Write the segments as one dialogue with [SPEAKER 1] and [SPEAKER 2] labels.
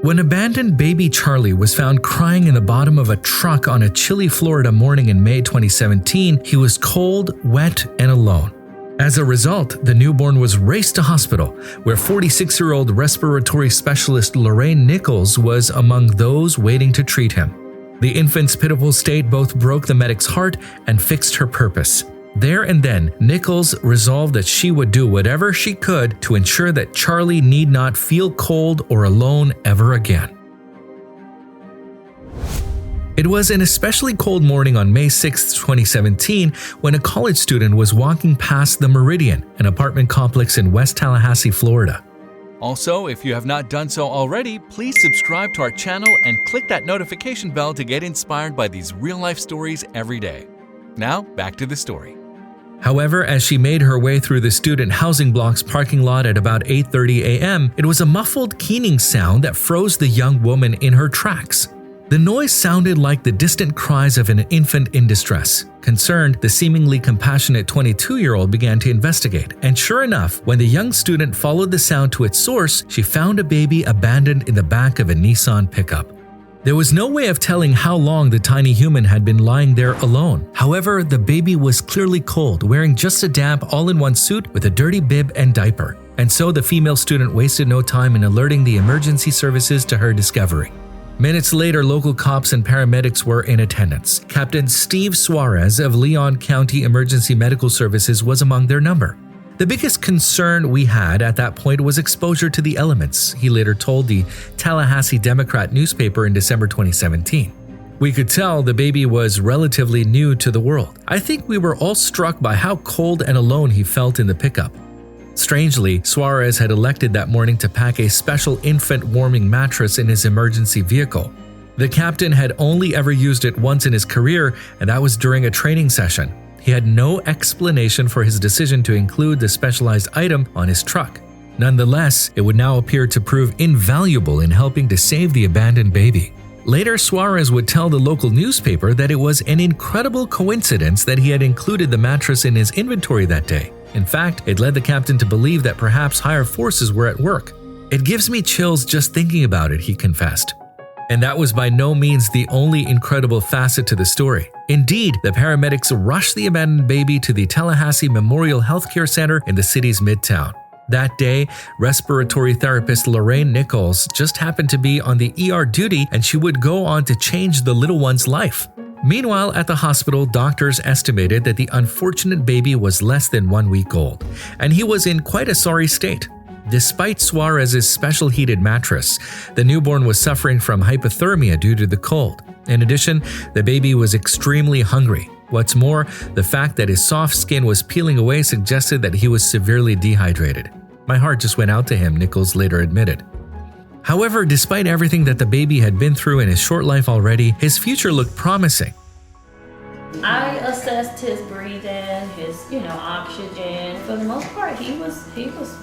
[SPEAKER 1] When abandoned baby Charlie was found crying in the bottom of a truck on a chilly Florida morning in May 2017, he was cold, wet, and alone. As a result, the newborn was raced to hospital, where 46-year-old respiratory specialist Lorraine Nichols was among those waiting to treat him. The infant's pitiful state both broke the medic's heart and fixed her purpose. There and then, Nichols resolved that she would do whatever she could to ensure that Charlie need not feel cold or alone ever again. It was an especially cold morning on May 6, 2017, when a college student was walking past the Meridian, an apartment complex in West Tallahassee, Florida.
[SPEAKER 2] Also, if you have not done so already, please subscribe to our channel and click that notification bell to get inspired by these real-life stories every day. Now, back to the story.
[SPEAKER 1] However, as she made her way through the student housing block's parking lot at about 8:30 a.m., it was a muffled keening sound that froze the young woman in her tracks. The noise sounded like the distant cries of an infant in distress. Concerned, the seemingly compassionate 22-year-old began to investigate, and sure enough, when the young student followed the sound to its source, she found a baby abandoned in the back of a Nissan pickup. There was no way of telling how long the tiny human had been lying there alone. However, the baby was clearly cold, wearing just a damp all-in-one suit with a dirty bib and diaper. And so the female student wasted no time in alerting the emergency services to her discovery. Minutes later, local cops and paramedics were in attendance. Captain Steve Suarez of Leon County Emergency Medical Services was among their number. The biggest concern we had at that point was exposure to the elements, he later told the Tallahassee Democrat newspaper in December 2017. We could tell the baby was relatively new to the world. I think we were all struck by how cold and alone he felt in the pickup. Strangely, Suarez had elected that morning to pack a special infant warming mattress in his emergency vehicle. The captain had only ever used it once in his career, and that was during a training session. He had no explanation for his decision to include the specialized item on his truck. Nonetheless, it would now appear to prove invaluable in helping to save the abandoned baby. Later, Suarez would tell the local newspaper that it was an incredible coincidence that he had included the mattress in his inventory that day. In fact, it led the captain to believe that perhaps higher forces were at work. "It gives me chills just thinking about it," he confessed. And that was by no means the only incredible facet to the story. Indeed, the paramedics rushed the abandoned baby to the Tallahassee Memorial Healthcare Center in the city's midtown. That day, respiratory therapist Lorraine Nichols just happened to be on the ER duty, and she would go on to change the little one's life. Meanwhile, at the hospital, doctors estimated that the unfortunate baby was less than 1 week old, and he was in quite a sorry state. Despite Suarez's special heated mattress, the newborn was suffering from hypothermia due to the cold. In addition, the baby was extremely hungry. What's more, the fact that his soft skin was peeling away suggested that he was severely dehydrated. "My heart just went out to him," Nichols later admitted. However, despite everything that the baby had been through in his short life already, his future looked promising.
[SPEAKER 3] I assessed his breathing, his, oxygen. For the most part, he was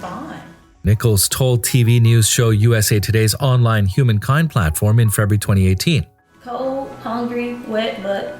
[SPEAKER 3] fine.
[SPEAKER 1] Nichols told TV news show USA Today's online Humankind platform in February 2018.
[SPEAKER 3] Cold, hungry, wet, but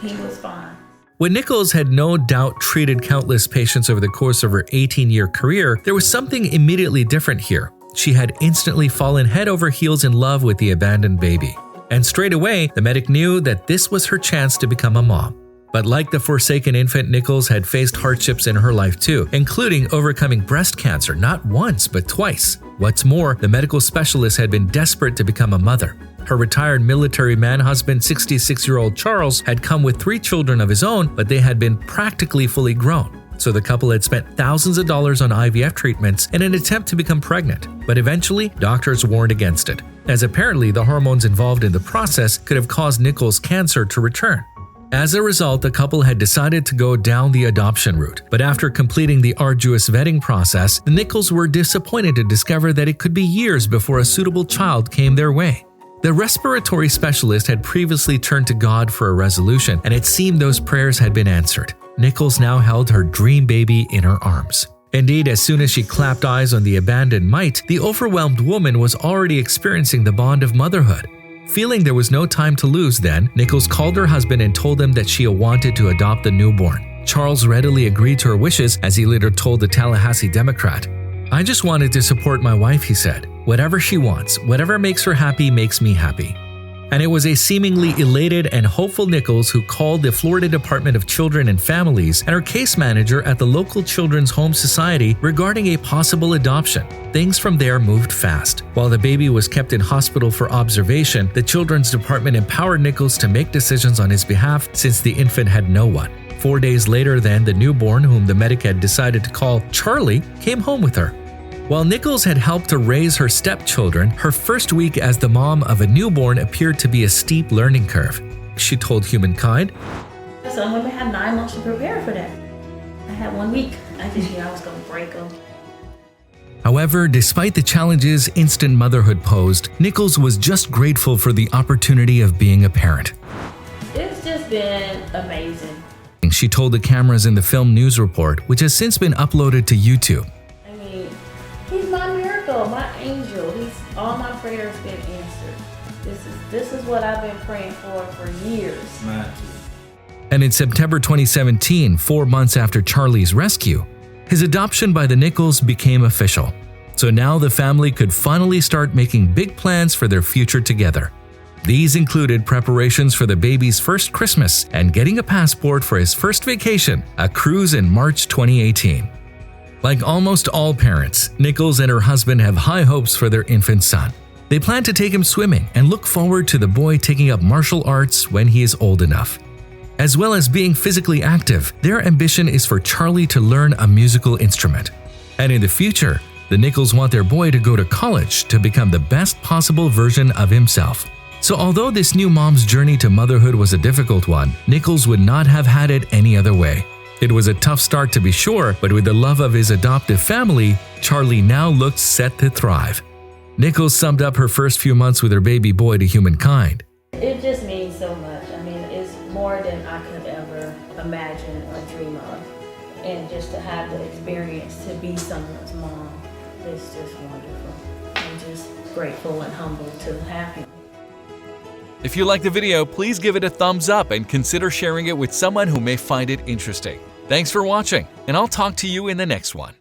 [SPEAKER 3] he was fine.
[SPEAKER 1] When Nichols had no doubt treated countless patients over the course of her 18-year career, there was something immediately different here. She had instantly fallen head over heels in love with the abandoned baby. And straight away, the medic knew that this was her chance to become a mom. But like the forsaken infant, Nichols had faced hardships in her life too, including overcoming breast cancer not once but twice. What's more, the medical specialist had been desperate to become a mother. Her retired military man husband, 66-year-old Charles, had come with 3 children of his own, but they had been practically fully grown. So the couple had spent thousands of dollars on IVF treatments in an attempt to become pregnant. But eventually, doctors warned against it, as apparently the hormones involved in the process could have caused Nichols' cancer to return. As a result, the couple had decided to go down the adoption route. But after completing the arduous vetting process, the Nichols were disappointed to discover that it could be years before a suitable child came their way. The respiratory specialist had previously turned to God for a resolution, and it seemed those prayers had been answered. Nichols now held her dream baby in her arms. Indeed, as soon as she clapped eyes on the abandoned mite, the overwhelmed woman was already experiencing the bond of motherhood. Feeling there was no time to lose then, Nichols called her husband and told him that she wanted to adopt the newborn. Charles readily agreed to her wishes, as he later told the Tallahassee Democrat. "I just wanted to support my wife," he said. Whatever she wants, whatever makes her happy makes me happy. And it was a seemingly elated and hopeful Nichols who called the Florida Department of Children and Families and her case manager at the local Children's Home Society regarding a possible adoption. Things from there moved fast. While the baby was kept in hospital for observation, the Children's Department empowered Nichols to make decisions on his behalf since the infant had no one. 4 days later then, the newborn, whom the medic had decided to call Charlie, came home with her. While Nichols had helped to raise her stepchildren, her first week as the mom of a newborn appeared to be a steep learning curve. She told Humankind,
[SPEAKER 3] Some women have 9 months to prepare for that. I had 1 week. I just knew I was going to break them.
[SPEAKER 1] However, despite the challenges instant motherhood posed, Nichols was just grateful for the opportunity of being a parent.
[SPEAKER 3] It's just been amazing.
[SPEAKER 1] She told the cameras in the film news report, which has since been uploaded to YouTube.
[SPEAKER 3] He's my miracle, my angel. All my prayers been answered. This is what I've been praying for years.
[SPEAKER 1] And in September 2017, 4 months after Charlie's rescue, his adoption by the Nichols became official. So now the family could finally start making big plans for their future together. These included preparations for the baby's first Christmas and getting a passport for his first vacation, a cruise in March 2018. Like almost all parents, Nichols and her husband have high hopes for their infant son. They plan to take him swimming and look forward to the boy taking up martial arts when he is old enough. As well as being physically active, their ambition is for Charlie to learn a musical instrument. And in the future, the Nichols want their boy to go to college to become the best possible version of himself. So although this new mom's journey to motherhood was a difficult one, Nichols would not have had it any other way. It was a tough start to be sure, but with the love of his adoptive family, Charlie now looked set to thrive. Nichols summed up her first few months with her baby boy to Humankind.
[SPEAKER 3] It just means so much. It's more than I could ever imagine or dream of. And just to have the experience to be someone's mom, it's just wonderful. I'm just grateful and humbled to have him.
[SPEAKER 2] If you liked the video, please give it a thumbs up and consider sharing it with someone who may find it interesting. Thanks for watching, and I'll talk to you in the next one.